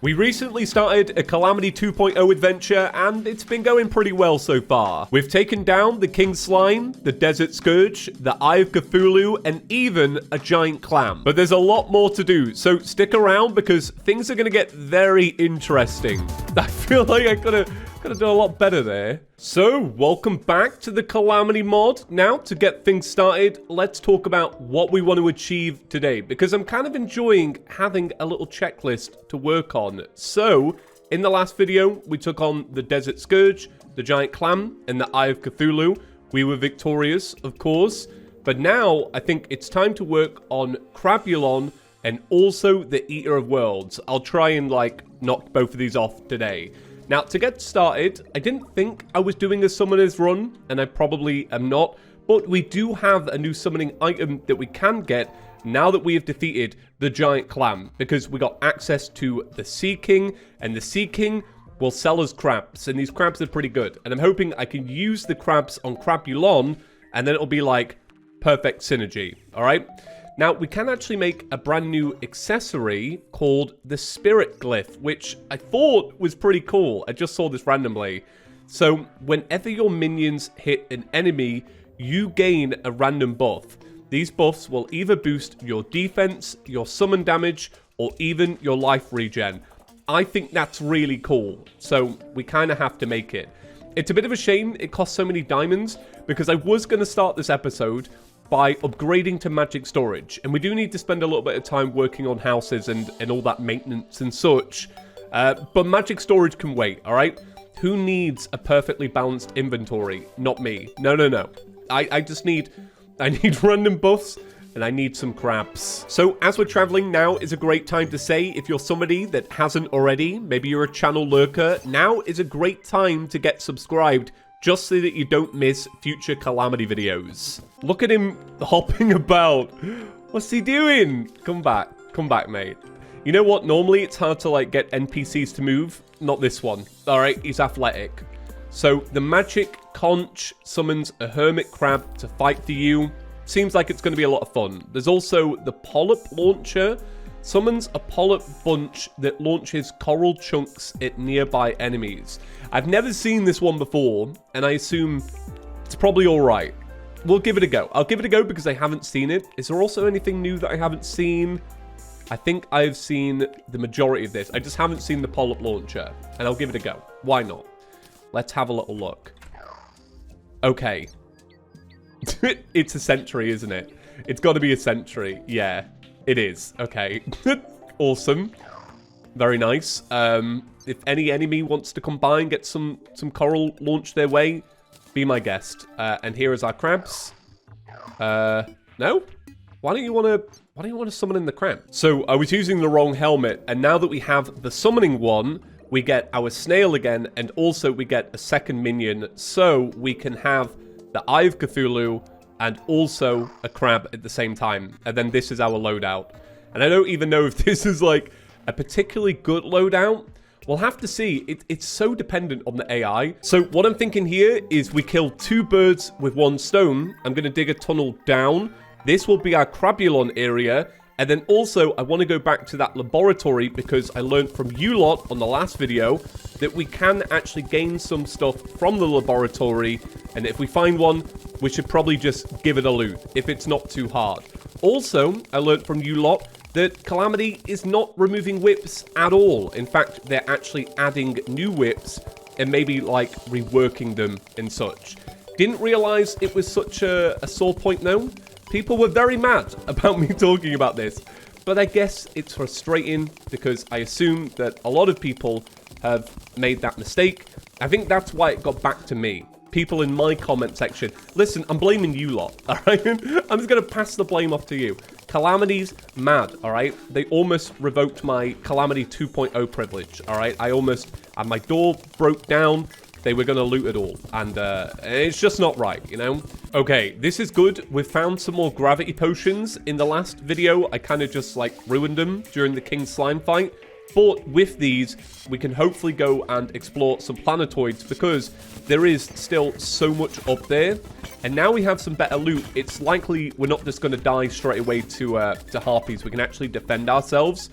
We recently started a Calamity 2.0 adventure, and it's been going pretty well so far. We've taken down the King Slime, the Desert Scourge, the Eye of Cthulhu, and even a giant clam. But there's a lot more to do, so stick around because things are going to get very interesting. I feel like I could have done a lot better there. So, welcome back to the Calamity mod. Now, to get things started, let's talk about what we want to achieve today, because I'm kind of enjoying having a little checklist to work on. So, in the last video, we took on the Desert Scourge, the Giant Clam, and the Eye of Cthulhu. We were victorious, of course, but now I think it's time to work on Crabulon and also the Eater of Worlds. I'll try and, knock both of these off today. Now, to get started, I didn't think I was doing a summoner's run, and I probably am not, but we do have a new summoning item that we can get now that we have defeated the Giant Clam, because we got access to the Sea King, and the Sea King will sell us crabs, and these crabs are pretty good, and I'm hoping I can use the crabs on Crabulon, and then it'll be like perfect synergy, alright? Now, we can actually make a brand new accessory called the Spirit Glyph, which I thought was pretty cool. I just saw this randomly. So, whenever your minions hit an enemy, you gain a random buff. These buffs will either boost your defense, your summon damage, or even your life regen. I think that's really cool, so we kind of have to make it. It's a bit of a shame it costs so many diamonds, because I was going to start this episode by upgrading to magic storage, and we do need to spend a little bit of time working on houses and all that maintenance and such, but magic storage can wait, alright? Who needs a perfectly balanced inventory? Not me. No. I need random buffs, and I need some crabs. So as we're traveling, now is a great time to say, if you're somebody that hasn't already, maybe you're a channel lurker, now is a great time to get subscribed, just so that you don't miss future Calamity videos. Look at him hopping about. What's he doing? Come back, mate. You know what? Normally it's hard to get NPCs to move. Not this one. All right, he's athletic. So the magic conch summons a hermit crab to fight for you. Seems like it's going to be a lot of fun. There's also the polyp launcher. Summons a polyp bunch that launches coral chunks at nearby enemies. I've never seen this one before, and I assume it's probably alright. We'll give it a go. I'll give it a go because I haven't seen it. Is there also anything new that I haven't seen? I think I've seen the majority of this. I just haven't seen the polyp launcher, and I'll give it a go. Why not? Let's have a little look. Okay. It's a sentry, isn't it? It's got to be a sentry. Yeah. It is. Okay. Awesome. Very nice. If any enemy wants to come by and get some coral launched their way, be my guest. And here is our crabs. No? Why don't you want to summon in the crab? So I was using the wrong helmet, and now that we have the summoning one, we get our snail again, and also we get a second minion, so we can have the Eye of Cthulhu and also a crab at the same time. And then this is our loadout. And I don't even know if this is a particularly good loadout. We'll have to see. It's so dependent on the AI. So what I'm thinking here is we kill two birds with one stone. I'm going to dig a tunnel down. This will be our Crabulon area. And then also, I want to go back to that laboratory because I learned from you lot on the last video that we can actually gain some stuff from the laboratory. And if we find one, we should probably just give it a loot if it's not too hard. Also, I learned from you lot that Calamity is not removing whips at all. In fact, they're actually adding new whips and maybe reworking them and such. Didn't realize it was such a sore point though. People were very mad about me talking about this, but I guess it's frustrating because I assume that a lot of people have made that mistake. I think that's why it got back to me. People in my comment section. Listen, I'm blaming you lot, all right? I'm just going to pass the blame off to you. Calamity's mad, all right? They almost revoked my Calamity 2.0 privilege, all right? And my door broke down. They were going to loot it all, and it's just not right, you know? Okay, this is good. We've found some more gravity potions. In the last video, I kind of just, ruined them during the King Slime fight. But with these, we can hopefully go and explore some planetoids because there is still so much up there. And now we have some better loot. It's likely we're not just going to die straight away to harpies. We can actually defend ourselves.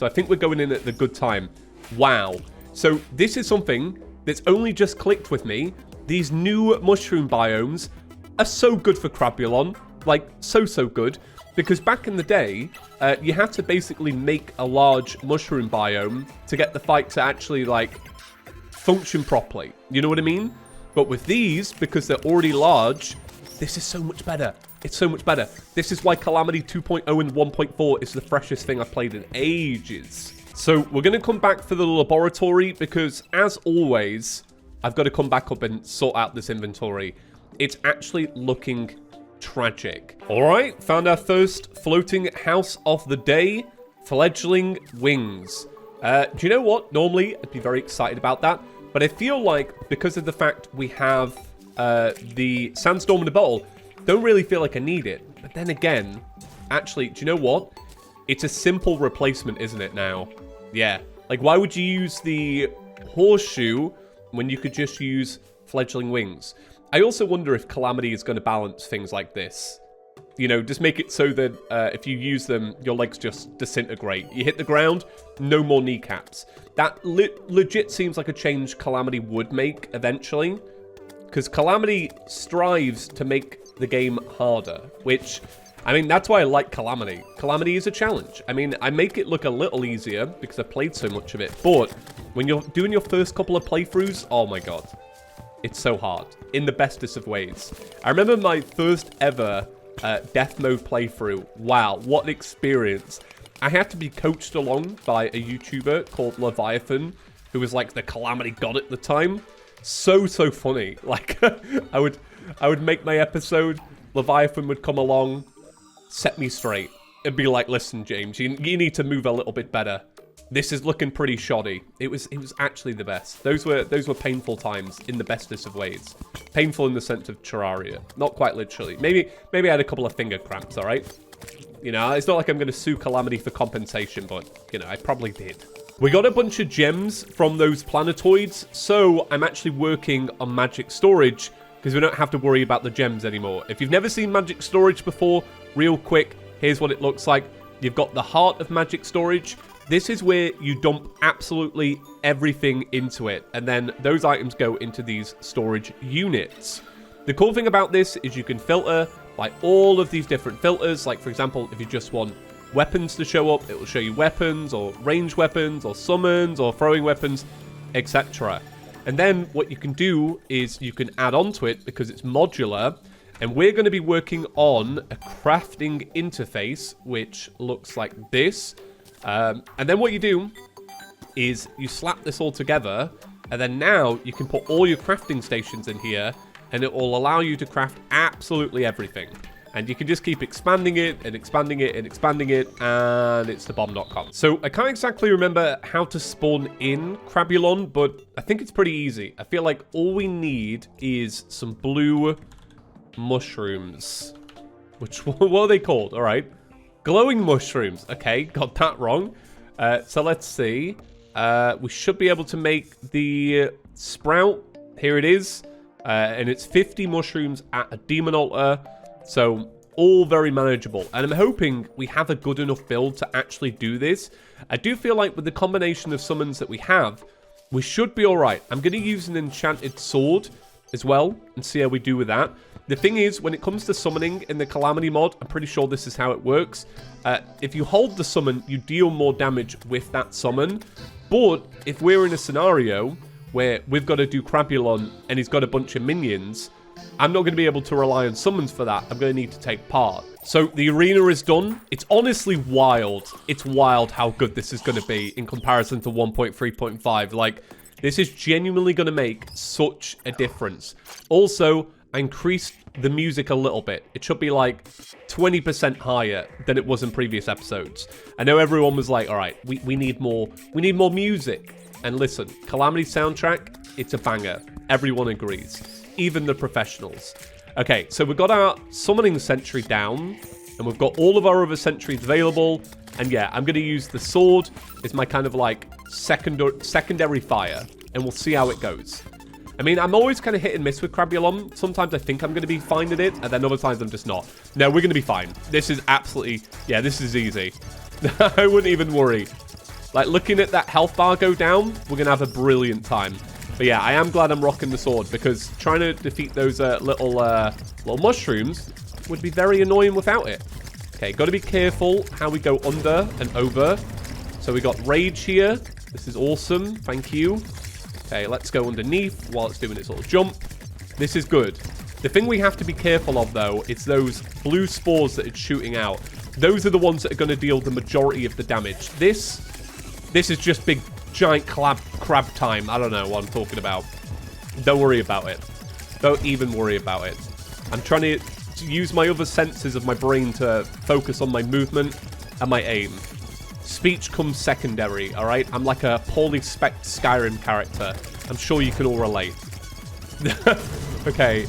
So I think we're going in at the good time. Wow. So this is something that's only just clicked with me. These new mushroom biomes are so good for Crabulon. Like, so good. Because back in the day, you had to basically make a large mushroom biome to get the fight to actually, like, function properly. You know what I mean? But with these, because they're already large, this is so much better. It's so much better. This is why Calamity 2.0 and 1.4 is the freshest thing I've played in ages. So we're going to come back for the laboratory because, as always, I've got to come back up and sort out this inventory. It's actually looking tragic. All right, found our first floating house of the day, fledgling wings. Do you know what? Normally, I'd be very excited about that, but I feel like because of the fact we have the sandstorm in a bottle, don't really feel like I need it. But then again, actually, do you know what? It's a simple replacement, isn't it now? Yeah. Like, why would you use the horseshoe when you could just use fledgling wings? I also wonder if Calamity is going to balance things like this. You know, just make it so that if you use them, your legs just disintegrate. You hit the ground, no more kneecaps. That legit seems like a change Calamity would make eventually. Because Calamity strives to make the game harder, which, I mean, that's why I like Calamity. Calamity is a challenge. I mean, I make it look a little easier because I've played so much of it. But when you're doing your first couple of playthroughs, oh my god. It's so hard, in the bestest of ways. I remember my first ever death mode playthrough. Wow, what an experience. I had to be coached along by a YouTuber called Leviathan, who was like the Calamity god at the time. So funny. Like, I would make my episode, Leviathan would come along, set me straight. It'd be like, listen, James, you need to move a little bit better. This is looking pretty shoddy. It was actually the best. Those were painful times in the bestest of ways. Painful in the sense of Terraria, not quite literally. Maybe I had a couple of finger cramps. All right. You know, it's not like I'm going to sue Calamity for compensation, but you know, I probably did. We got a bunch of gems from those planetoids, so I'm actually working on magic storage because we don't have to worry about the gems anymore. If you've never seen magic storage before, real quick, here's what it looks like. You've got the heart of magic storage. This is where you dump absolutely everything into it, and then those items go into these storage units. The cool thing about this is you can filter by all of these different filters. Like, for example, if you just want weapons to show up, it will show you weapons, or ranged weapons, or summons, or throwing weapons, etc. And then what you can do is you can add on to it because it's modular, and we're going to be working on a crafting interface, which looks like this. And then what you do is you slap this all together, and then now you can put all your crafting stations in here, and it will allow you to craft absolutely everything. And you can just keep expanding it and expanding it and expanding it, and it's the bomb.com. So I can't exactly remember how to spawn in Crabulon, but I think it's pretty easy. I feel like all we need is some blue mushrooms. Which, what are they called? All right. Glowing mushrooms. Okay, got that wrong. So let's see. We should be able to make the sprout. Here it is. And it's 50 mushrooms at a demon altar. So all very manageable. And I'm hoping we have a good enough build to actually do this. I do feel like with the combination of summons that we have, we should be all right. I'm going to use an enchanted sword as well and see how we do with that. The thing is, when it comes to summoning in the Calamity mod, I'm pretty sure this is how it works. If you hold the summon, you deal more damage with that summon. But if we're in a scenario where we've got to do Crabulon and he's got a bunch of minions, I'm not going to be able to rely on summons for that. I'm going to need to take part. So the arena is done. It's honestly wild. It's wild how good this is going to be in comparison to 1.3.5. Like, this is genuinely going to make such a difference. Also, I increased the music a little bit. It should be like 20% higher than it was in previous episodes. I know everyone was like, all right, we need more music. And listen, Calamity soundtrack, it's a banger. Everyone agrees. Even the professionals. Okay, so we've got our summoning sentry down, and we've got all of our other sentries available. And yeah, I'm going to use the sword as my kind of like secondary fire, and we'll see how it goes. I mean, I'm always kind of hit and miss with Crabulon. Sometimes I think I'm going to be fine at it, and then other times I'm just not. No, we're going to be fine. This is absolutely... Yeah, this is easy. I wouldn't even worry. Like, looking at that health bar go down, we're going to have a brilliant time. But yeah, I am glad I'm rocking the sword, because trying to defeat those little mushrooms would be very annoying without it. Okay, got to be careful how we go under and over. So we got rage here. This is awesome. Thank you. Okay, let's go underneath while it's doing its little jump. This is good. The thing we have to be careful of, though, is those blue spores that it's shooting out. Those are the ones that are going to deal the majority of the damage. This is just big, giant crab time. I don't know what I'm talking about. Don't worry about it. Don't even worry about it. I'm trying to use my other senses of my brain to focus on my movement and my aim. Speech comes secondary, alright? I'm like a poorly spec'd Skyrim character. I'm sure you can all relate. Okay.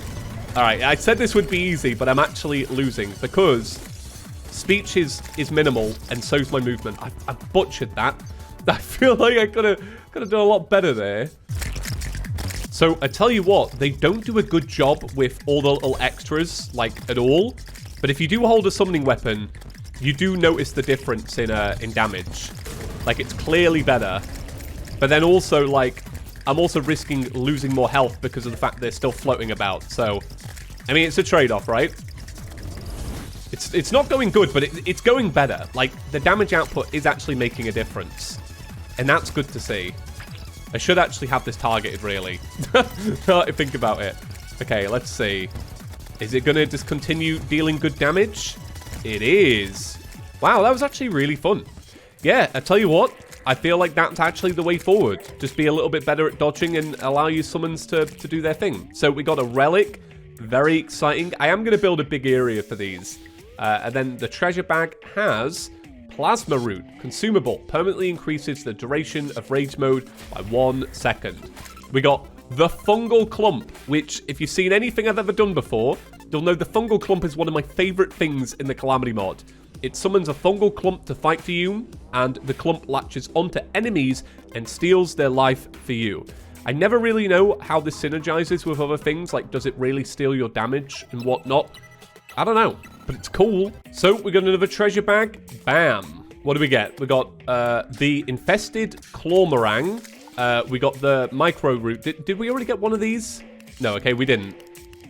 Alright, I said this would be easy, but I'm actually losing because speech is minimal, and so's my movement. I butchered that. I feel like I could have done a lot better there. So, I tell you what, they don't do a good job with all the little extras, like, at all. But if you do hold a summoning weapon, you do notice the difference in damage. Like, it's clearly better. But then also, like, I'm also risking losing more health because of the fact they're still floating about. So, I mean, it's a trade-off, right? It's not going good, but it's going better. Like, the damage output is actually making a difference. And that's good to see. I should actually have this targeted, really. Now that I think about it. Okay, let's see. Is it going to just continue dealing good damage? It is. Wow, that was actually really fun. Yeah, I tell you what. I feel like that's actually the way forward. Just be a little bit better at dodging and allow your summons to do their thing. So we got a relic. Very exciting. I am going to build a big area for these. And then the treasure bag has plasma root. Consumable. Permanently increases the duration of rage mode by 1 second. We got the fungal clump, which if you've seen anything I've ever done before, you'll know the fungal clump is one of my favorite things in the Calamity mod. It summons a fungal clump to fight for you, and the clump latches onto enemies and steals their life for you. I never really know how this synergizes with other things, like does it really steal your damage and whatnot? I don't know, but it's cool. So we got another treasure bag. Bam. What do we get? We got the infested clawmorang. We got the micro root. Did we already get one of these? No, okay, we didn't.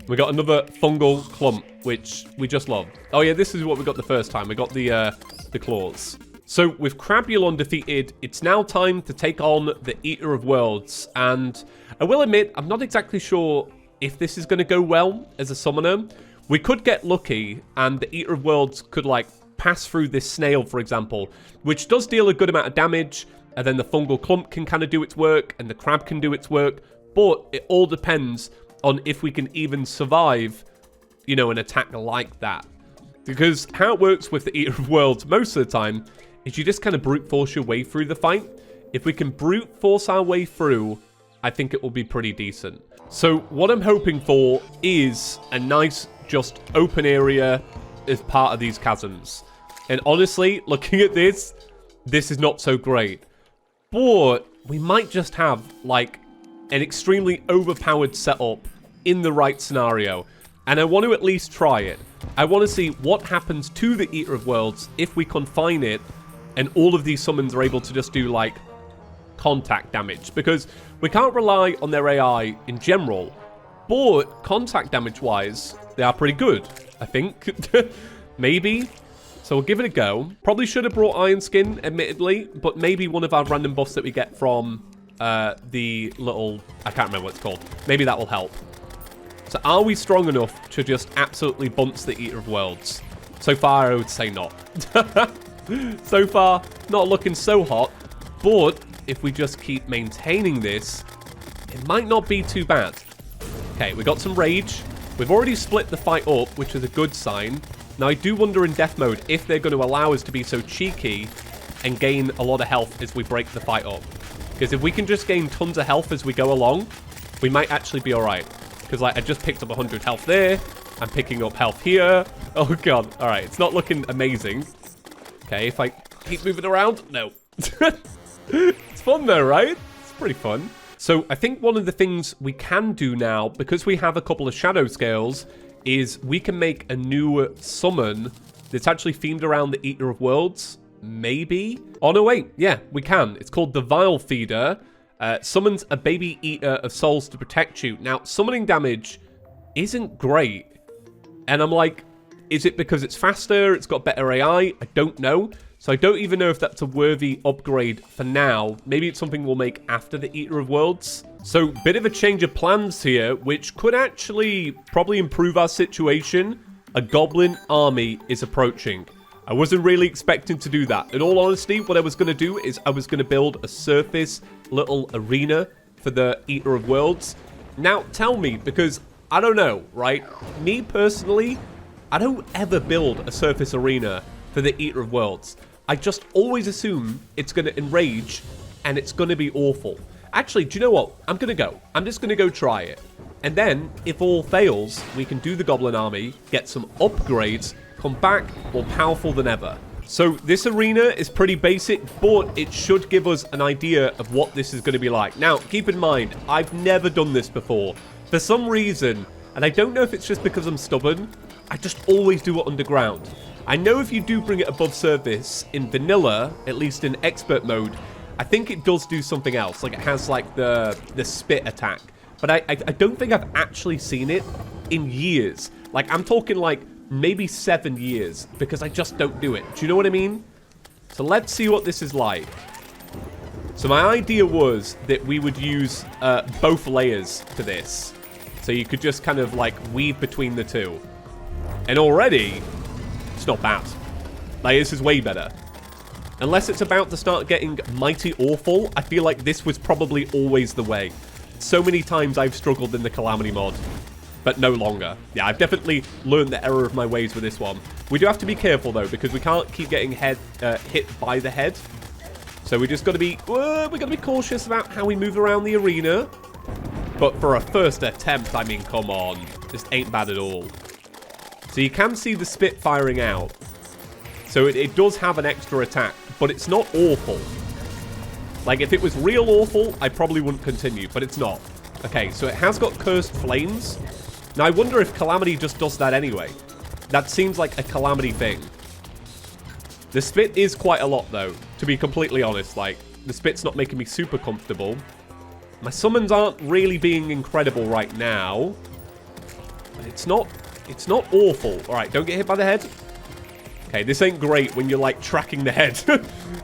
We got another fungal clump, which we just love. Oh yeah, this is what we got the first time. We got the claws. So with Crabulon defeated, it's now time to take on the Eater of Worlds. And I will admit, I'm not exactly sure if this is going to go well as a summoner. We could get lucky, and the Eater of Worlds could, like, pass through this snail, for example, which does deal a good amount of damage, and then the fungal clump can kind of do its work, and the crab can do its work, but it all depends on if we can even survive, you know, an attack like that. Because how it works with the Eater of Worlds most of the time is you just kind of brute force your way through the fight. If we can brute force our way through, I think it will be pretty decent. So what I'm hoping for is a nice, just open area as part of these chasms. And honestly, looking at this is not so great. But we might just have, like, an extremely overpowered setup in the right scenario. And I want to at least try it. I want to see what happens to the Eater of Worlds if we confine it and all of these summons are able to just do, like, contact damage. Because we can't rely on their AI in general. But contact damage-wise, they are pretty good, I think. Maybe. So we'll give it a go. Probably should have brought Iron Skin, admittedly. But maybe one of our random buffs that we get from the little... I can't remember what it's called. Maybe that will help. So are we strong enough to just absolutely bunce the Eater of Worlds? So far, I would say not. So far, not looking so hot. But if we just keep maintaining this, it might not be too bad. Okay, we got some rage. We've already split the fight up, which is a good sign. Now, I do wonder in death mode if they're going to allow us to be so cheeky and gain a lot of health as we break the fight up. Because if we can just gain tons of health as we go along, we might actually be alright. Because, like, I just picked up 100 health there. I'm picking up health here. Oh, God. Alright, it's not looking amazing. Okay, if I keep moving around. No. It's fun, though, right? It's pretty fun. So, I think one of the things we can do now, because we have a couple of shadow scales, is we can make a new summon that's actually themed around the Eater of Worlds. maybe? Oh, no, wait. Yeah, we can. It's called the Vile Feeder. Summons a baby eater of souls to protect you. Now, summoning damage isn't great. And I'm like, is it because it's faster? It's got better AI? I don't know. So I don't even know if that's a worthy upgrade for now. Maybe it's something we'll make after the Eater of Worlds. So, bit of a change of plans here, which could actually probably improve our situation. A Goblin Army is approaching. I wasn't really expecting to do that. In all honesty, what I was going to do is I was going to build a surface little arena for the Eater of Worlds. Now, tell me, because I don't know, right? Me personally, I don't ever build a surface arena for the Eater of Worlds. I just always assume it's going to enrage and it's going to be awful. Actually, do you know what? I'm going to go. I'm just going to go try it. And then, if all fails, we can do the Goblin Army, get some upgrades, come back more powerful than ever. So this arena is pretty basic, but it should give us an idea of what this is going to be like. Now, keep in mind, I've never done this before. For some reason, and I don't know if it's just because I'm stubborn, I just always do it underground. I know if you do bring it above surface in vanilla, at least in expert mode, I think it does do something else. Like it has like the spit attack. But I don't think I've actually seen it in years. Like I'm talking like maybe 7 years because I just don't do it. Do you know what I mean? So let's see what this is like. So my idea was that we would use both layers for this. So you could just kind of like weave between the two. And already, it's not bad. Like this is way better. Unless it's about to start getting mighty awful, I feel like this was probably always the way. So many times I've struggled in the Calamity mod, but no longer. Yeah, I've definitely learned the error of my ways with this one. We do have to be careful though, because we can't keep getting hit by the head. So we just got to be, cautious about how we move around the arena. But for a first attempt, I mean, come on, this ain't bad at all. So you can see the spit firing out. So it does have an extra attack, but it's not awful. Like, if it was real awful, I probably wouldn't continue, but it's not. Okay, so it has got Cursed Flames. Now, I wonder if Calamity just does that anyway. That seems like a Calamity thing. The spit is quite a lot, though, to be completely honest. Like, the spit's not making me super comfortable. My summons aren't really being incredible right now. But it's not awful. All right, don't get hit by the head. Okay, this ain't great when you're, like, tracking the head.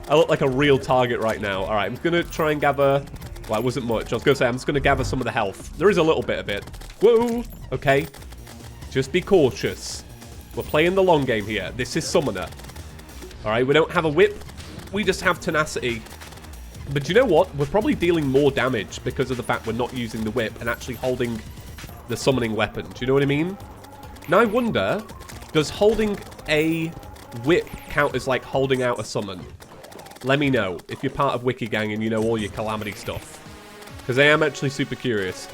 I look like a real target right now. All right, I'm going to try and gather... Well, it wasn't much. I was going to say, I'm just going to gather some of the health. There is a little bit of it. Whoa! Okay. Just be cautious. We're playing the long game here. This is Summoner. All right, we don't have a whip. We just have tenacity. But you know what? We're probably dealing more damage because of the fact we're not using the whip and actually holding the summoning weapon. Do you know what I mean? Now, I wonder, does holding a whip count as, like, holding out a summon? Let me know if you're part of Wiki Gang and you know all your Calamity stuff. Because I am actually super curious.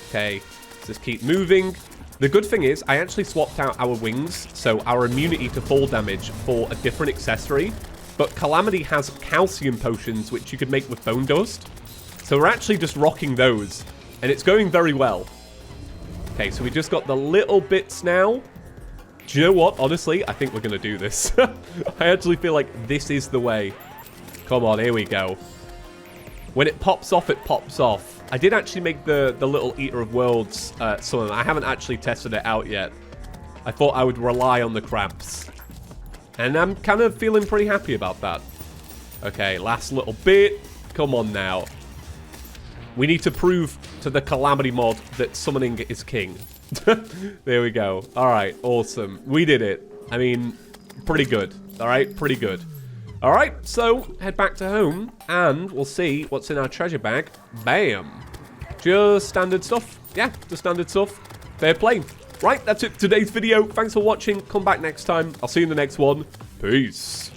Okay, let's just keep moving. The good thing is, I actually swapped out our wings, so our immunity to fall damage for a different accessory. But Calamity has calcium potions, which you could make with bone dust. So we're actually just rocking those, and it's going very well. Okay, so we just got the little bits now. Do you know what? Honestly, I think we're going to do this. I actually feel like this is the way. Come on, here we go. When it pops off, it pops off. I did actually make the little Eater of Worlds summon. I haven't actually tested it out yet. I thought I would rely on the crabs. And I'm kind of feeling pretty happy about that. Okay, last little bit. Come on now. We need to prove to the Calamity mod that summoning is king. There we go. All right, awesome. We did it. I mean, pretty good. All right, pretty good. All right, so head back to home, and we'll see what's in our treasure bag. Bam. Just standard stuff. Yeah, just standard stuff. Fair play. Right, that's it for today's video. Thanks for watching. Come back next time. I'll see you in the next one. Peace.